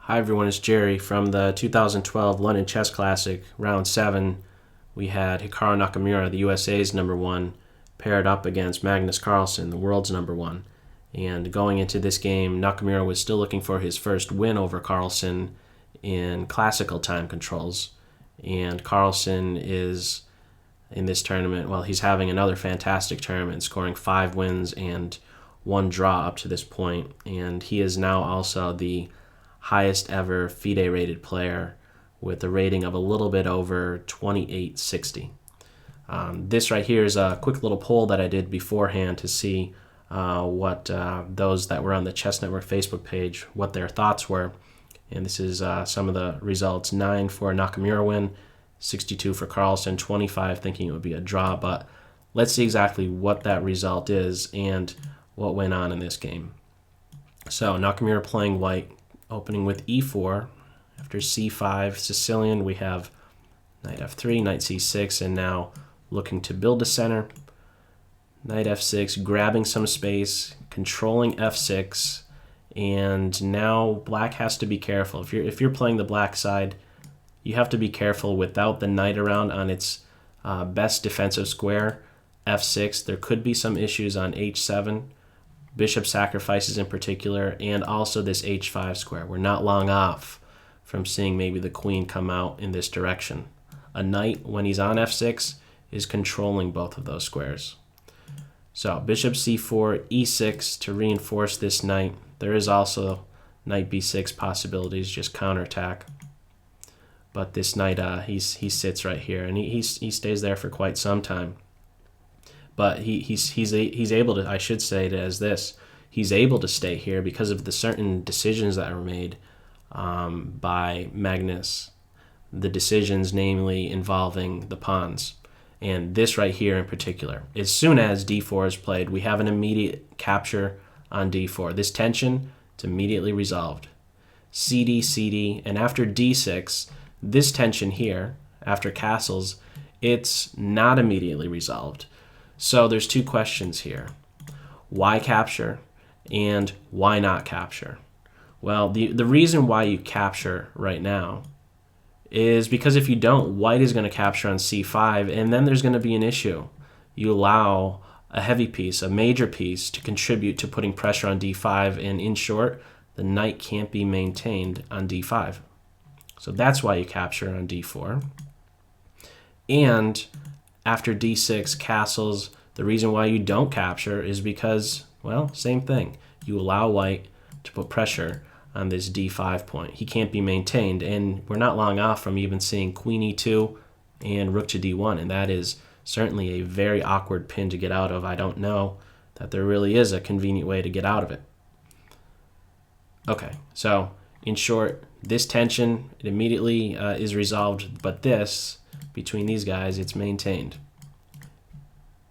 Hi everyone, it's Jerry from the 2012 London Chess Classic, Round 7. We had Hikaru Nakamura, the USA's #1, paired up against Magnus Carlsen, the world's #1. And going into this game, Nakamura was still looking for his first win over Carlsen in classical time controls. And Carlsen is, in this tournament, well, he's having another fantastic tournament, scoring 5 wins and 1 draw up to this point. And he is now also the highest ever FIDE rated player with a rating of a little bit over 2860. This right here is a quick little poll that I did beforehand to see what those that were on the Chess Network Facebook page, what their thoughts were. And this is some of the results. 9 for a Nakamura win, 62 for Carlsen, 25 thinking it would be a draw. But let's see exactly what that result is and what went on in this game. So Nakamura playing white, opening with e4. After c5, Sicilian, we have knight f3, knight c6, and now looking to build a center. Knight f6, grabbing some space, controlling f6, and now black has to be careful. If you're playing the black side, you have to be careful without the knight around on its best defensive square, f6. There could be some issues on h7. Bishop sacrifices in particular, and also this h5 square. We're not long off from seeing maybe the queen come out in this direction. A knight, when he's on f6, is controlling both of those squares. So bishop c4, e6 to reinforce this knight. There is also knight b6 possibilities, just counterattack. But this knight, he sits right here, and he stays there for quite some time. But he's able to, I should say it as this, he's able to stay here because of the certain decisions that were made by Magnus. The decisions namely involving the pawns. And this right here in particular. As soon as d4 is played, we have an immediate capture on d4. This tension is immediately resolved. cd, cd, and after d6, this tension here, after castles, it's not immediately resolved. So there's 2 questions here. Why capture and why not capture? Well, the reason why you capture right now is because if you don't, white is going to capture on c5, and then there's going to be an issue. You allow a heavy piece, a major piece, to contribute to putting pressure on d5, and in short, the knight can't be maintained on d5. So that's why you capture on d4. And after d6 castles, the reason why you don't capture is because, well, same thing. You allow white to put pressure on this d5 point. He can't be maintained, and we're not long off from even seeing queen e2 and rook to d1, and that is certainly a very awkward pin to get out of. I don't know that there really is a convenient way to get out of it. Okay, so in short, this tension, it immediately is resolved, but this, between these guys, it's maintained.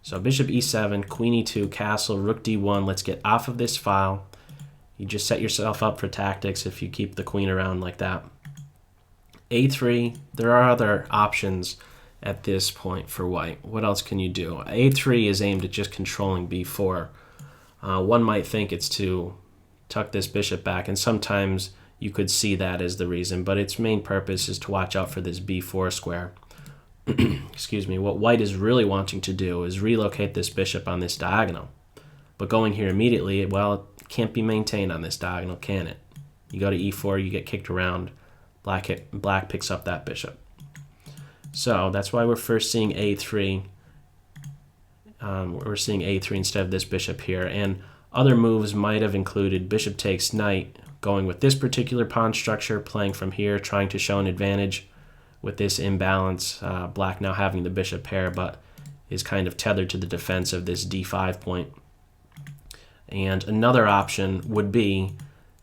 So bishop e7, queen e2, castle, rook d1. Let's get off of this file. You just set yourself up for tactics if you keep the queen around like that. a3, there are other options at this point for white. What else can you do? a3 is aimed at just controlling b4. One might think it's to tuck this bishop back, and sometimes you could see that as the reason, but its main purpose is to watch out for this b4 square. Excuse me. What white is really wanting to do is relocate this bishop on this diagonal. But going here immediately, well, it can't be maintained on this diagonal, can it? You go to e4, you get kicked around, black picks up that bishop. So that's why we're first seeing a3. We're seeing a3 instead of this bishop here. And other moves might have included bishop takes knight, going with this particular pawn structure, playing from here, trying to show an advantage with this imbalance. Black now having the bishop pair, but is kind of tethered to the defense of this d5 point. And another option would be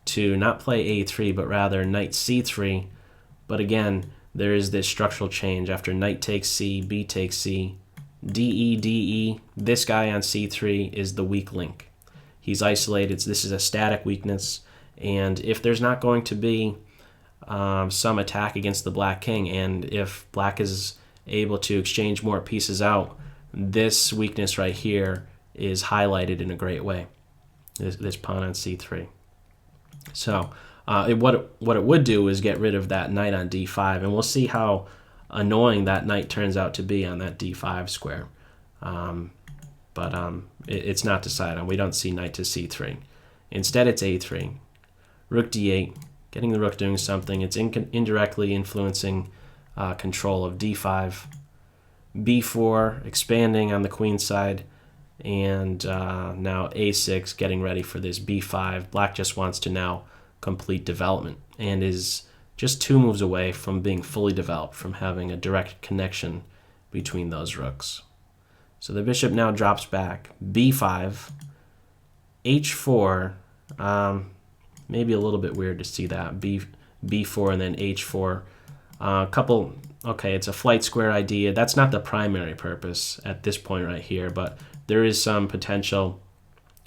to not play a3, but rather knight c3. But again, there is this structural change. After knight takes c, b takes c, de, de, this guy on c3 is the weak link. He's isolated. This is a static weakness. And if there's not going to be some attack against the black king, and if black is able to exchange more pieces out, this weakness right here is highlighted in a great way, this pawn on c3. So What it would do is get rid of that knight on d5, and we'll see how annoying that knight turns out to be on that d5 square. But it's not decided on. We don't see knight to c3. Instead, it's a3. Rook d8, getting the rook doing something. It's indirectly influencing control of d5. b4, expanding on the queen side. And now a6, getting ready for this b5. Black just wants to now complete development and is just 2 moves away from being fully developed, from having a direct connection between those rooks. So the bishop now drops back. b5, h4, maybe a little bit weird to see that. b4 and then h4. Okay, it's a flight square idea. That's not the primary purpose at this point right here, but there is some potential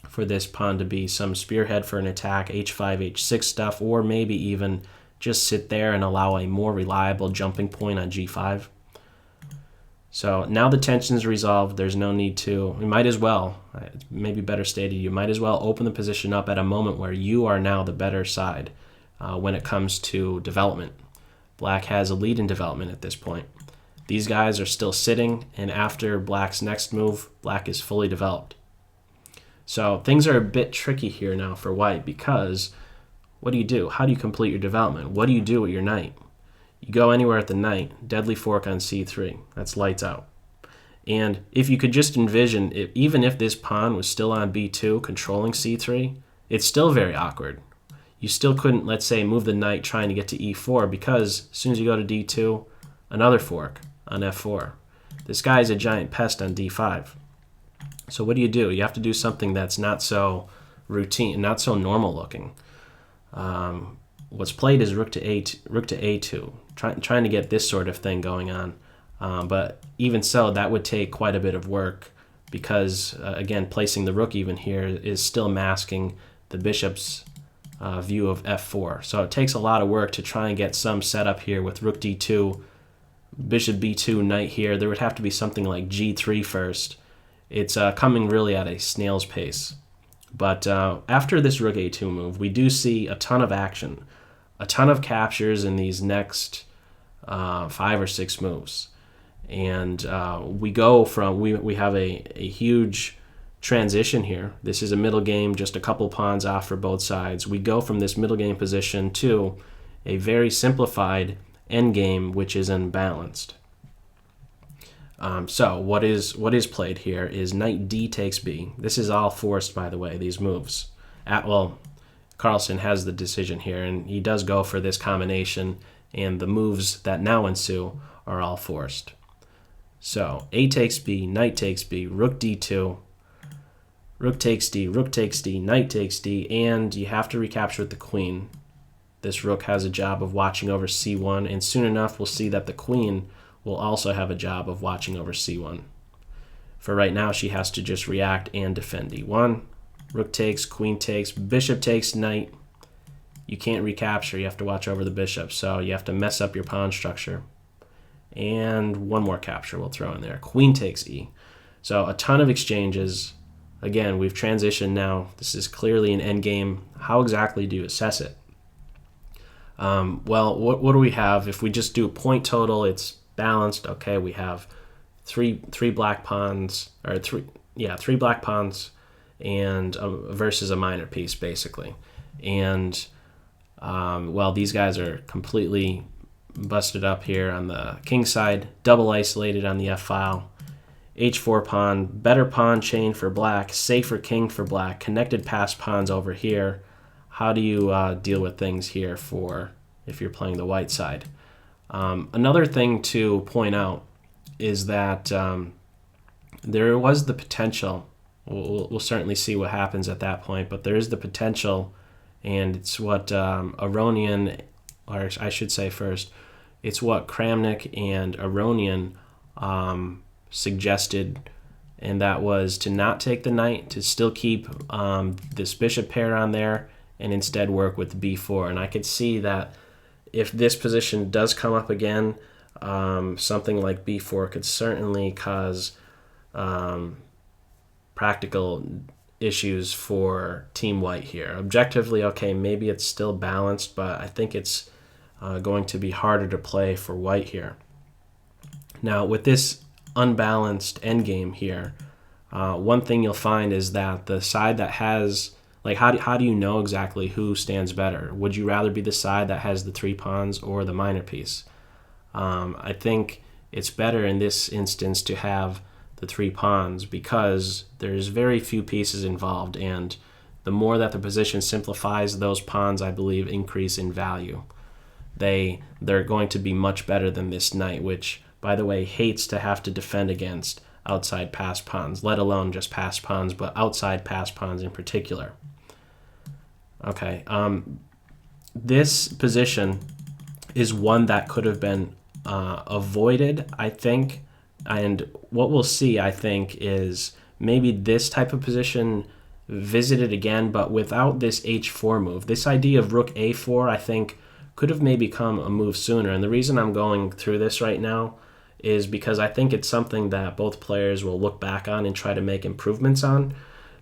for this pawn to be some spearhead for an attack, h5, h6 stuff, or maybe even just sit there and allow a more reliable jumping point on g5. So now the tension's resolved. There's no need to, you might as well, maybe better stated, you might as well open the position up at a moment where you are now the better side when it comes to development. Black has a lead in development at this point. These guys are still sitting, and after Black's next move, Black is fully developed. So things are a bit tricky here now for White, because what do you do? How do you complete your development? What do you do with your knight? You go anywhere at the knight, deadly fork on c3. That's lights out. And if you could just envision, even if this pawn was still on b2, controlling c3, it's still very awkward. You still couldn't, let's say, move the knight trying to get to e4, because as soon as you go to d2, another fork on f4. This guy is a giant pest on d5. So what do? You have to do something that's not so routine, not so normal looking. What's played is rook to a2, trying to get this sort of thing going on. But even so, that would take quite a bit of work, because, again, placing the rook even here is still masking the bishop's view of f4. So it takes a lot of work to try and get some setup here with rook d2, bishop b2, knight here. There would have to be something like g3 first. It's coming really at a snail's pace. But after this rook a2 move, we do see a ton of action, a ton of captures in these next 5 or 6 moves. And we go from, we have a huge transition here. This is a middle game, just a couple pawns off for both sides. We go from this middle game position to a very simplified endgame, which is unbalanced. So what is played here is knight d takes b. This is all forced, by the way, these moves. Carlsen has the decision here, and he does go for this combination, and the moves that now ensue are all forced. So a takes b, knight takes b, rook d2, rook takes d, knight takes d, and you have to recapture with the queen. This rook has a job of watching over c1, and soon enough we'll see that the queen will also have a job of watching over c1. For right now, she has to just react and defend e1. Rook takes, queen takes, bishop takes, knight. You can't recapture, you have to watch over the bishop, so you have to mess up your pawn structure. And one more capture we'll throw in there. Queen takes e. So a ton of exchanges. Again, we've transitioned now. This is clearly an endgame. How exactly do you assess it? Well, what do we have? If we just do a point total, it's balanced. Okay, we have three black pawns, or three black pawns, and versus a minor piece basically. And well, these guys are completely busted up here on the king side, double isolated on the f file. H4 pawn, better pawn chain for black, safer king for black, connected pass pawns over here. How do you deal with things here for if you're playing the white side? Another thing to point out is that there was the potential, we'll certainly see what happens at that point, but there is the potential, and it's what Aronian, or I should say first, it's what Kramnik and Aronian suggested, and that was to not take the knight, to still keep this bishop pair on there, and instead work with b4. And I could see that if this position does come up again, something like b4 could certainly cause practical issues for Team White here. Objectively, okay, maybe it's still balanced, but I think it's going to be harder to play for White here. Now, with this unbalanced endgame here, one thing you'll find is that the side that has, like, how do you know exactly who stands better? Would you rather be the side that has the 3 pawns or the minor piece? I think it's better in this instance to have the 3 pawns because there's very few pieces involved, and the more that the position simplifies, those pawns, I believe, increase in value. They're going to be much better than this knight, which, by the way, hates to have to defend against outside passed pawns, let alone just passed pawns, but outside passed pawns in particular. Okay, this position is one that could have been avoided, I think, and what we'll see, I think, is maybe this type of position visited again, but without this h4 move. This idea of rook a4, I think, could have maybe come a move sooner, and the reason I'm going through this right now is because I think it's something that both players will look back on and try to make improvements on.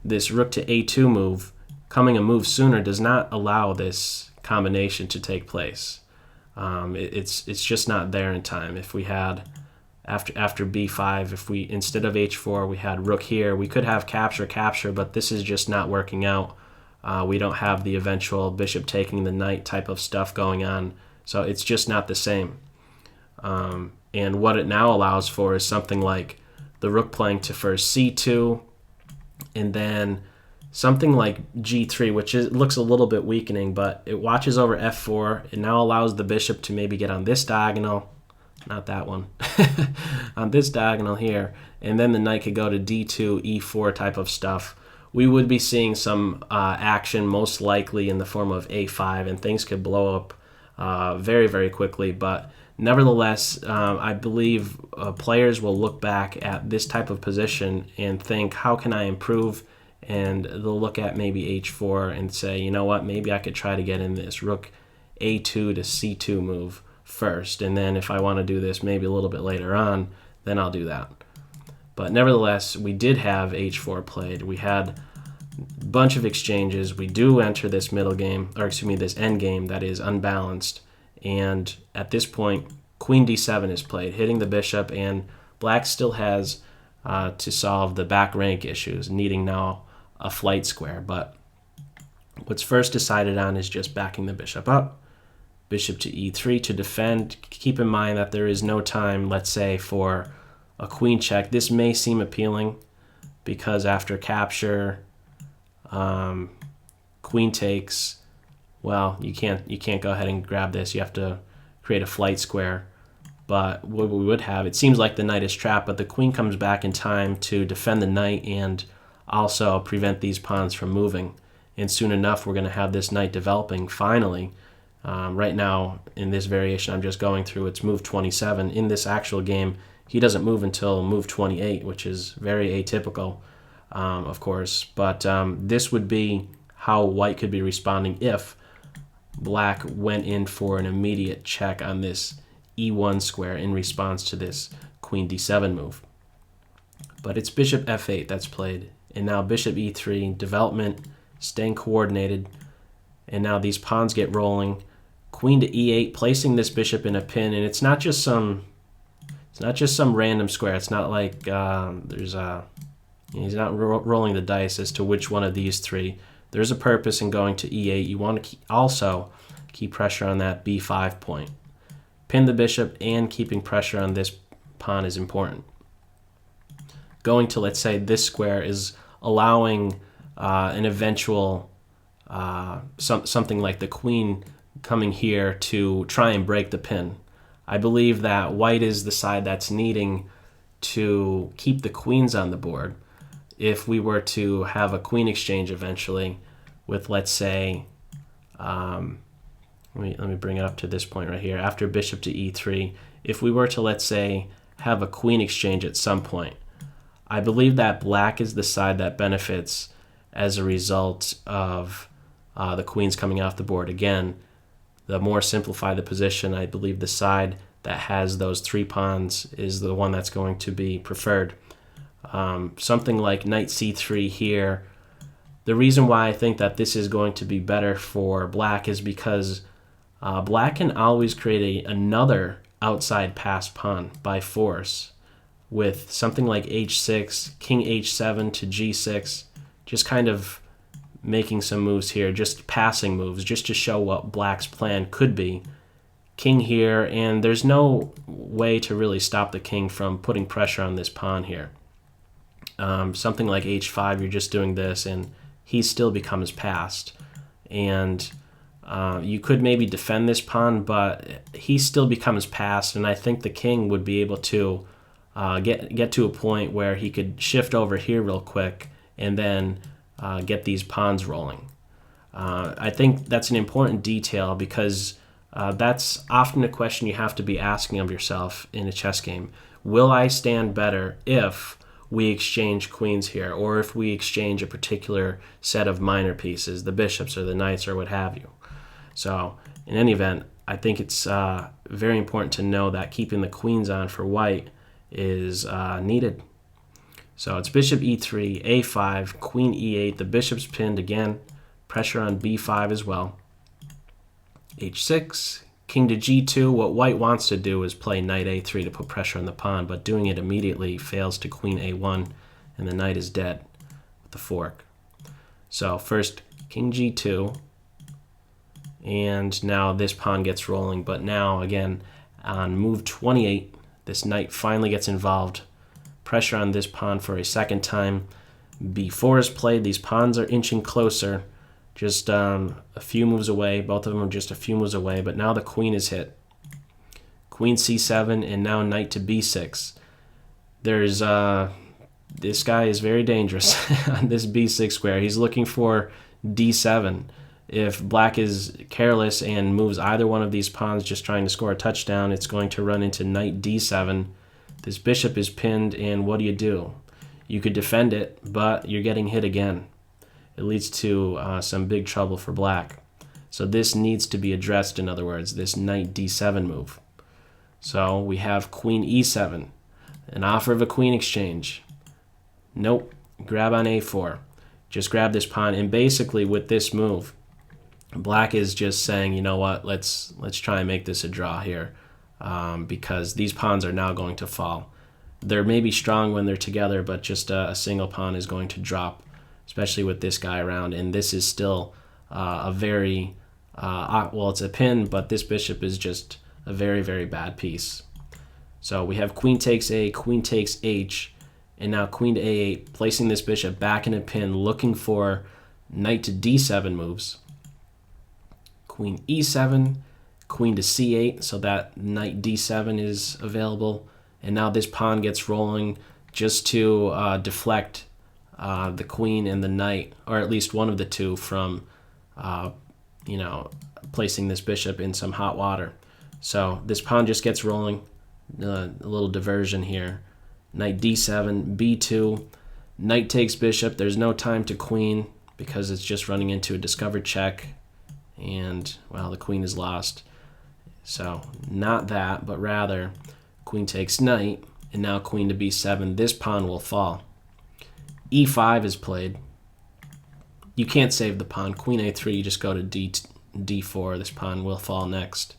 This rook to a2 move, coming a move sooner, does not allow this combination to take place. It's just not there in time. If we had, after b5, if we, instead of h4, we had rook here, we could have capture, but this is just not working out. We don't have the eventual bishop taking the knight type of stuff going on, so it's just not the same. And what it now allows for is something like the rook playing to first c2, and then something like g3, which looks a little bit weakening, but it watches over f4. It now allows the bishop to maybe get on this diagonal, not that one, on this diagonal here, and then the knight could go to d2, e4 type of stuff. We would be seeing some action, most likely in the form of a5, and things could blow up very, very quickly, but nevertheless, I believe players will look back at this type of position and think, how can I improve? And they'll look at maybe h4 and say, you know what, maybe I could try to get in this rook a2 to c2 move first, and then if I want to do this maybe a little bit later on, then I'll do that. But nevertheless, we did have h4 played. We had a bunch of exchanges. We do enter this middle game, or excuse me, this end game that is unbalanced. And at this point, queen d7 is played, hitting the bishop, and black still has to solve the back rank issues, needing now a flight square. But what's first decided on is just backing the bishop up, bishop to e3 to defend. Keep in mind that there is no time, let's say, for a queen check. This may seem appealing because after capture, queen takes, well, you can't go ahead and grab this. You have to create a flight square. But what we would have, it seems like the knight is trapped, but the queen comes back in time to defend the knight and also prevent these pawns from moving. And soon enough, we're going to have this knight developing finally. Right now, in this variation I'm just going through, it's move 27. In this actual game, he doesn't move until move 28, which is very atypical, of course. But this would be how white could be responding if black went in for an immediate check on this e1 square in response to this queen d7 move. But it's bishop f8 that's played, and now bishop e3, development, staying coordinated, and now these pawns get rolling. Queen to e8, placing this bishop in a pin, and it's not just some random square. It's not like he's not rolling the dice as to which one of these three. There's a purpose in going to e8. You want to also keep pressure on that b5 point. Pin the bishop and keeping pressure on this pawn is important. Going to, let's say, this square is allowing an eventual something like the queen coming here to try and break the pin. I believe that white is the side that's needing to keep the queens on the board. If we were to have a queen exchange eventually with, let's say, let me bring it up to this point right here, after bishop to e3, if we were to, let's say, have a queen exchange at some point, I believe that black is the side that benefits as a result of the queens coming off the board. Again, the more simplified the position, I believe the side that has those 3 pawns is the one that's going to be preferred. Something like knight c3 here The reason why I think that this is going to be better for black is because black can always create another outside pass pawn by force with something like h6, king h7 to g6, just kind of making some moves here, just passing moves, just to show what black's plan could be. King here, and there's no way to really stop the king from putting pressure on this pawn here. Something like h5, you're just doing this, and he still becomes passed. And you could maybe defend this pawn, but he still becomes passed, and I think the king would be able to get to a point where he could shift over here real quick and then get these pawns rolling. I think that's an important detail because that's often a question you have to be asking of yourself in a chess game. Will I stand better if we exchange queens here, or if we exchange a particular set of minor pieces, the bishops or the knights or what have you? So in any event, I think it's very important to know that keeping the queens on for white is needed. So it's bishop e3, a5, queen e8, the bishop's pinned again, pressure on b5 as well. h6, king to g2. What white wants to do is play knight a3 to put pressure on the pawn, but doing it immediately fails to queen a1, and the knight is dead with the fork. So first king g2, and now this pawn gets rolling, but now again on move 28, this knight finally gets involved. Pressure on this pawn for a second time. b4 is played. These pawns are inching closer, just a few moves away. Both of them are just a few moves away, but now the queen is hit. Queen c7, and now knight to b6. There's this guy is very dangerous on this b6 square. He's looking for d7. If black is careless and moves either one of these pawns just trying to score a touchdown, it's going to run into knight d7. This bishop is pinned, and what do? You could defend it, but you're getting hit again. It leads to some big trouble for black. So this needs to be addressed, in other words, this knight d7 move. So we have queen e7, an offer of a queen exchange. Nope, grab on a4. Just grab this pawn, and basically with this move, black is just saying, you know what, let's try and make this a draw here, because these pawns are now going to fall. They're maybe strong when they're together, but just a single pawn is going to drop, especially with this guy around. And this is still a very, well, it's a pin, but this bishop is just a very, very bad piece. So we have queen takes a, queen takes h, and now queen to a8, placing this bishop back in a pin, looking for knight to d7 moves. Queen e7, queen to c8, so that knight d7 is available. And now this pawn gets rolling just to deflect the queen and the knight, or at least one of the two, from placing this bishop in some hot water. So this pawn just gets rolling, a little diversion here. Knight d7, b2, knight takes bishop. There's no time to queen because it's just running into a discovered check, and well, the queen is lost. So not that, but rather queen takes knight, and now queen to b7. This pawn will fall. e5 is played. You can't save the pawn. Queen a3, you just go to d4. This pawn will fall next.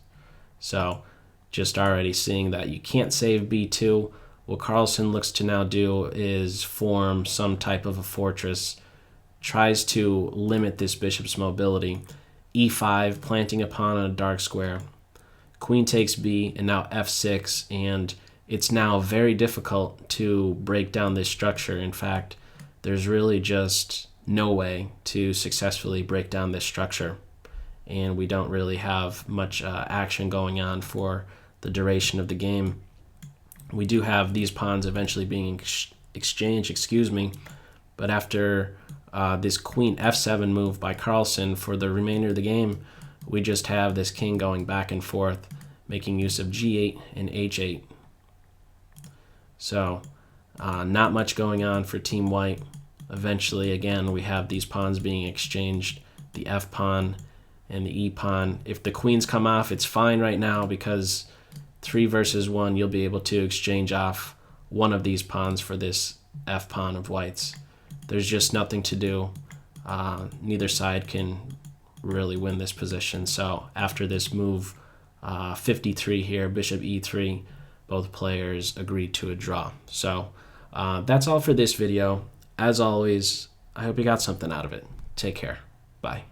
So just already seeing that you can't save b2. What Carlsen looks to now do is form some type of a fortress, tries to limit this bishop's mobility. e5, planting a pawn on a dark square. Queen takes b, and now f6, and it's now very difficult to break down this structure. In fact, there's really just no way to successfully break down this structure, and we don't really have much action going on for the duration of the game. We do have these pawns eventually being exchanged, but after this queen f7 move by Carlsen, for the remainder of the game, we just have this king going back and forth, making use of g8 and h8. So not much going on for Team White. Eventually, again, we have these pawns being exchanged, the f pawn and the e pawn. If the queens come off, it's fine right now, because 3 versus 1, you'll be able to exchange off one of these pawns for this f pawn of white's. There's just nothing to do neither side can really win this position. So after this move, 53 here, bishop e3, both players agreed to a draw. So that's all for this video. As always, I hope you got something out of it. Take care. Bye.